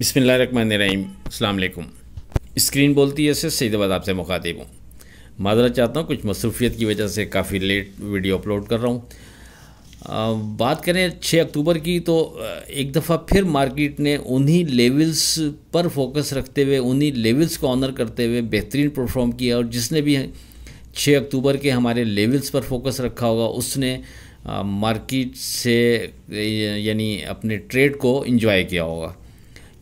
बिस्मिल्लाहिर्रहमानिर्रहीम। अस्सलाम वालेकुम। स्क्रीन बोलती है से सईदाबाद आपसे मुखातिब हूँ। माजरत चाहता हूँ, कुछ मसरूफियत की वजह से काफ़ी लेट वीडियो अपलोड कर रहा हूँ। बात करें 6 अक्टूबर की तो एक दफ़ा फिर मार्केट ने उन्हीं लेवल्स पर फोकस रखते हुए, उन्हीं लेवल्स को ऑनर करते हुए बेहतरीन परफॉर्म किया। और जिसने भी 6 अक्टूबर के हमारे लेवल्स पर फोकस रखा होगा उसने मार्केट से यानी अपने ट्रेड को एंजॉय किया होगा,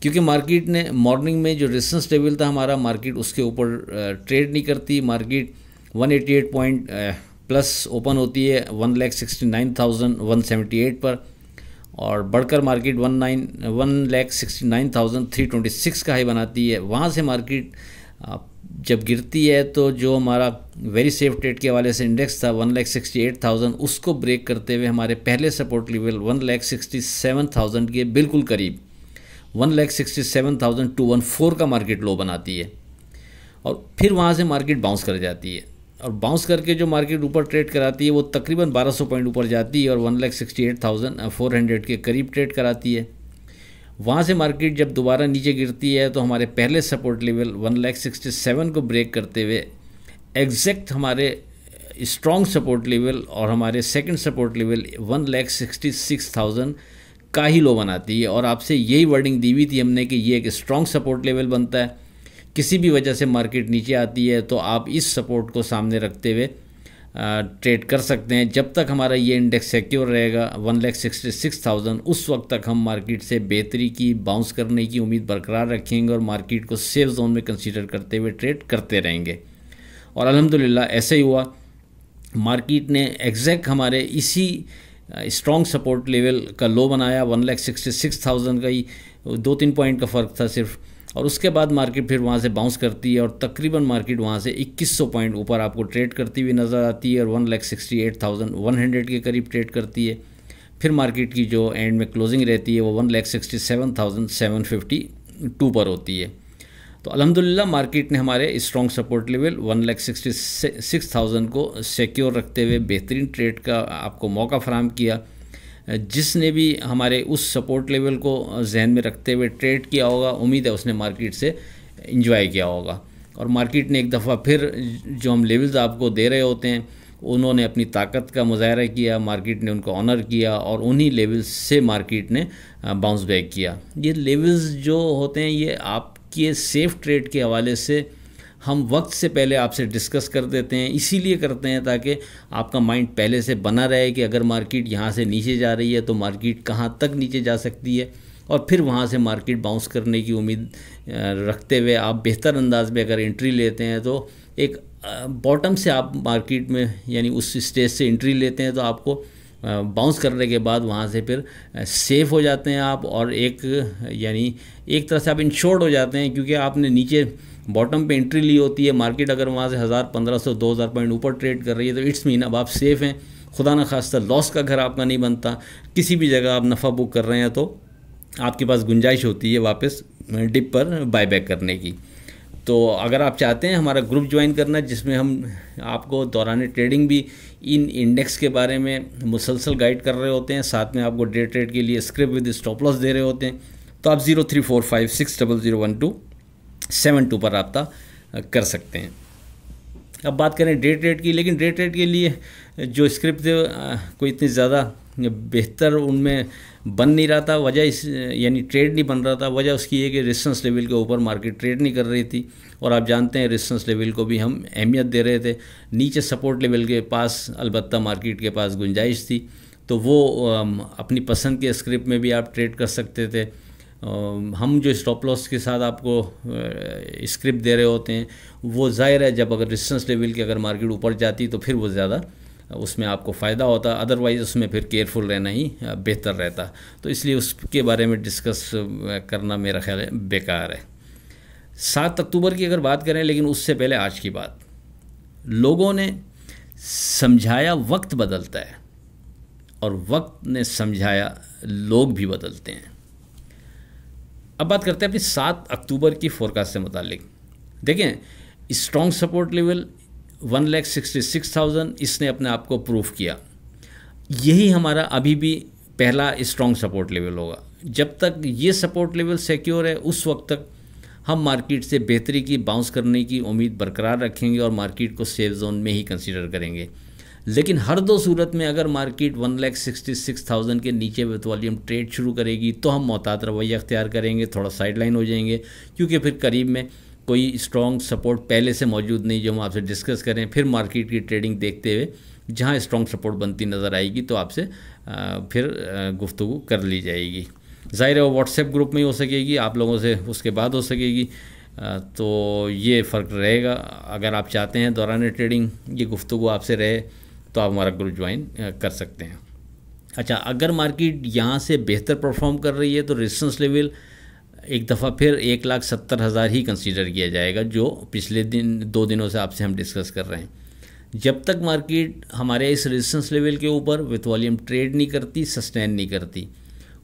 क्योंकि मार्केट ने मॉर्निंग में जो रेजिस्टेंस लेवल था हमारा, मार्केट उसके ऊपर ट्रेड नहीं करती। मार्केट 188 पॉइंट प्लस ओपन होती है 1,69,178 पर, और बढ़कर मार्केट 1,69,326 का हाई बनाती है। वहाँ से मार्केट जब गिरती है तो जो हमारा वेरी सेफ ट्रेड के हवाले से इंडेक्स था 1,68,000, उसको ब्रेक करते हुए हमारे पहले सपोर्ट लेवल 1,67,000 के बिल्कुल करीब 1,67,214 का मार्केट लो बनाती है। और फिर वहाँ से मार्केट बाउंस कर जाती है, और बाउंस करके जो मार्केट ऊपर ट्रेड कराती है वो तकरीबन 1200 पॉइंट ऊपर जाती है और 1,68,400 के करीब ट्रेड कराती है। वहाँ से मार्केट जब दोबारा नीचे गिरती है तो हमारे पहले सपोर्ट लेवल 1,67,000 को ब्रेक करते हुए एग्जैक्ट हमारे स्ट्रॉन्ग सपोर्ट लेवल और हमारे सेकंड सपोर्ट लेवल 1,66,000 का ही लो बनाती है। और आपसे यही वर्डिंग दी हुई थी हमने कि ये एक स्ट्रॉन्ग सपोर्ट लेवल बनता है। किसी भी वजह से मार्केट नीचे आती है तो आप इस सपोर्ट को सामने रखते हुए ट्रेड कर सकते हैं। जब तक हमारा ये इंडेक्स सिक्योर रहेगा 1,66,000, उस वक्त तक हम मार्केट से बेहतरी की, बाउंस करने की उम्मीद बरकरार रखेंगे और मार्केट को सेफ जोन में कंसीडर करते हुए ट्रेड करते रहेंगे। और अल्हम्दुलिल्लाह ऐसे ही हुआ। मार्केट ने एग्जैक्ट हमारे इसी स्ट्रॉन्ग सपोर्ट लेवल का लो बनाया 1,66,000 का ही, 2-3 पॉइंट का फ़र्क था सिर्फ। और उसके बाद मार्केट फिर वहाँ से बाउंस करती है और तकरीबन मार्केट वहाँ से 2100 पॉइंट ऊपर आपको ट्रेड करती हुई नज़र आती है और 1,68,100 के करीब ट्रेड करती है। फिर मार्केट की जो एंड में क्लोजिंग रहती है वो 1,67,752 पर होती है। तो अल्हम्दुलिल्लाह मार्केट ने हमारे स्ट्रॉन्ग सपोर्ट लेवल 1,66,000 को सिक्योर रखते हुए बेहतरीन ट्रेड का आपको मौका फराहम किया। जिसने भी हमारे उस सपोर्ट लेवल को जहन में रखते हुए ट्रेड किया होगा, उम्मीद है उसने मार्केट से एंजॉय किया होगा। और मार्केट ने एक दफ़ा फिर जो हम लेवल्स आपको दे रहे होते हैं उन्होंने अपनी ताकत का मुजाहरा किया, मार्केट ने उनको ऑनर किया और उन्हीं लेवल्स से मार्केट ने बाउंस बैक किया। ये लेवल्स जो होते हैं ये आपके सेफ ट्रेड के हवाले से हम वक्त से पहले आपसे डिस्कस कर देते हैं, इसीलिए करते हैं ताकि आपका माइंड पहले से बना रहे कि अगर मार्केट यहाँ से नीचे जा रही है तो मार्केट कहाँ तक नीचे जा सकती है, और फिर वहाँ से मार्केट बाउंस करने की उम्मीद रखते हुए आप बेहतर अंदाज में अगर एंट्री लेते हैं तो एक बॉटम से आप मार्केट में यानी उस स्टेज से एंट्री लेते हैं तो आपको बाउंस करने के बाद वहाँ से फिर सेफ़ हो जाते हैं आप, और एक यानी एक तरह से आप इंश्योर्ड हो जाते हैं, क्योंकि आपने नीचे बॉटम पे एंट्री ली होती है। मार्केट अगर वहाँ से 1000, 1500, 2000 पॉइंट ऊपर ट्रेड कर रही है तो इट्स मीन अब आप सेफ़ हैं। खुदा न खास्ता लॉस का घर आपका नहीं बनता। किसी भी जगह आप नफ़ा बुक कर रहे हैं तो आपके पास गुंजाइश होती है वापस डिप पर बायबैक करने की। तो अगर आप चाहते हैं हमारा ग्रुप ज्वाइन करना जिसमें हम आपको दौरान ट्रेडिंग भी इन इंडेक्स के बारे में मुसलसल गाइड कर रहे होते हैं, साथ में आपको डे ट्रेड के लिए स्क्रिप्ट विद स्टॉप लॉस दे रहे होते हैं, तो आप 0345600127 पर रब्ता कर सकते हैं। अब बात करें डे ट्रेड की, लेकिन डे ट्रेड के लिए जो स्क्रिप्ट थे कोई इतनी ज़्यादा बेहतर उनमें बन नहीं रहा था। वजह इस यानी ट्रेड नहीं बन रहा था, वजह उसकी है कि रेजिस्टेंस लेवल के ऊपर मार्केट ट्रेड नहीं कर रही थी। और आप जानते हैं रेजिस्टेंस लेवल को भी हम अहमियत दे रहे थे। नीचे सपोर्ट लेवल के पास अलबत्ता मार्केट के पास गुंजाइश थी, तो वो अपनी पसंद के स्क्रिप्ट में भी आप ट्रेड कर सकते थे। हम जो स्टॉप लॉस के साथ आपको स्क्रिप्ट दे रहे होते हैं वो ज़ाहिर है जब अगर रेजिस्टेंस लेवल की अगर मार्केट ऊपर जाती तो फिर वो ज़्यादा उसमें आपको फ़ायदा होता, अदरवाइज़ उसमें फिर केयरफुल रहना ही बेहतर रहता। तो इसलिए उसके बारे में डिस्कस करना मेरा ख्याल है बेकार है। 7 अक्टूबर की अगर बात करें, लेकिन उससे पहले आज की बात, लोगों ने समझाया वक्त बदलता है और वक्त ने समझाया लोग भी बदलते हैं। अब बात करते हैं अपनी 7 अक्टूबर की फोरकास्ट से मुतालिक। देखें, स्ट्रॉन्ग सपोर्ट लेवल 1,66,000 इसने अपने आप को प्रूफ किया। यही हमारा अभी भी पहला स्ट्रॉन्ग सपोर्ट लेवल होगा। जब तक ये सपोर्ट लेवल सिक्योर है उस वक्त तक हम मार्केट से बेहतरी की बाउंस करने की उम्मीद बरकरार रखेंगे और मार्केट को सेफ जोन में ही कंसीडर करेंगे। लेकिन हर दो सूरत में अगर मार्केट 1,66,000 के नीचे विथ वॉल्यूम ट्रेड शुरू करेगी तो हम मोहतात रवैया अख्तियार करेंगे, थोड़ा साइडलाइन हो जाएंगे, क्योंकि फिर करीब में कोई स्ट्रॉन्ग सपोर्ट पहले से मौजूद नहीं जो हम आपसे डिस्कस करें। फिर मार्केट की ट्रेडिंग देखते हुए जहां स्ट्रॉन्ग सपोर्ट बनती नज़र आएगी तो आपसे फिर गुफ्तगू कर ली जाएगी। ज़ाहिर है वो व्हाट्सएप ग्रुप में ही हो सकेगी, आप लोगों से उसके बाद हो सकेगी, तो ये फ़र्क रहेगा। अगर आप चाहते हैं दौरान ट्रेडिंग ये गुफ्तगू आपसे रहे तो आप हमारा ग्रुप ज्वाइन कर सकते हैं। अच्छा, अगर मार्केट यहाँ से बेहतर परफॉर्म कर रही है तो रेजिस्टेंस लेवल एक दफ़ा फिर 1,70,000 ही कंसीडर किया जाएगा, जो पिछले 2 दिनों से आपसे हम डिस्कस कर रहे हैं। जब तक मार्केट हमारे इस रेजिस्टेंस लेवल के ऊपर विथ वॉल्यूम ट्रेड नहीं करती, सस्टेन नहीं करती,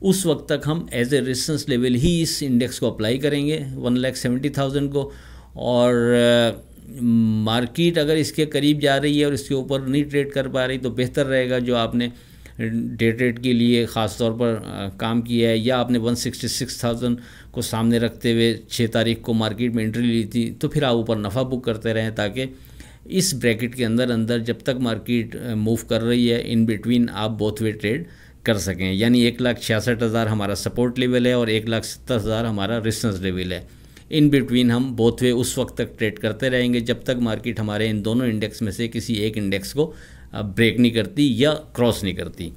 उस वक्त तक हम एज ए रेजिस्टेंस लेवल ही इस इंडेक्स को अप्लाई करेंगे 1,70,000 को। और मार्केट अगर इसके करीब जा रही है और इसके ऊपर नहीं ट्रेड कर पा रही तो बेहतर रहेगा जो आपने डे ट्रेड के लिए ख़ास तौर पर काम किया है या आपने 166,000 को सामने रखते हुए 6 तारीख को मार्केट में एंट्री ली थी, तो फिर आप ऊपर नफ़ा बुक करते रहें ताकि इस ब्रैकेट के अंदर जब तक मार्केट मूव कर रही है इन बिटवीन आप बोथ वे ट्रेड कर सकें। यानी 1,66,000 हमारा सपोर्ट लेवल है और 1,70,000 हमारा रेजिस्टेंस लेवल है। इन बिटवीन हम बोथ वे उस वक्त तक ट्रेड करते रहेंगे जब तक मार्केट हमारे इन दोनों इंडेक्स में से किसी एक इंडेक्स को ब्रेक नहीं करती या क्रॉस नहीं करती।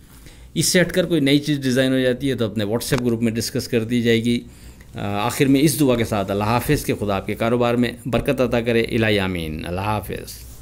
इससे हटकर कोई नई चीज़ डिज़ाइन हो जाती है तो अपने व्हाट्सएप ग्रुप में डिस्कस कर दी जाएगी। आखिर में इस दुआ के साथ अल्लाह हाफ़िज़ के खुदा आपके कारोबार में बरकत अता करे। इलाही आमीन। अल्लाह हाफ़िज़।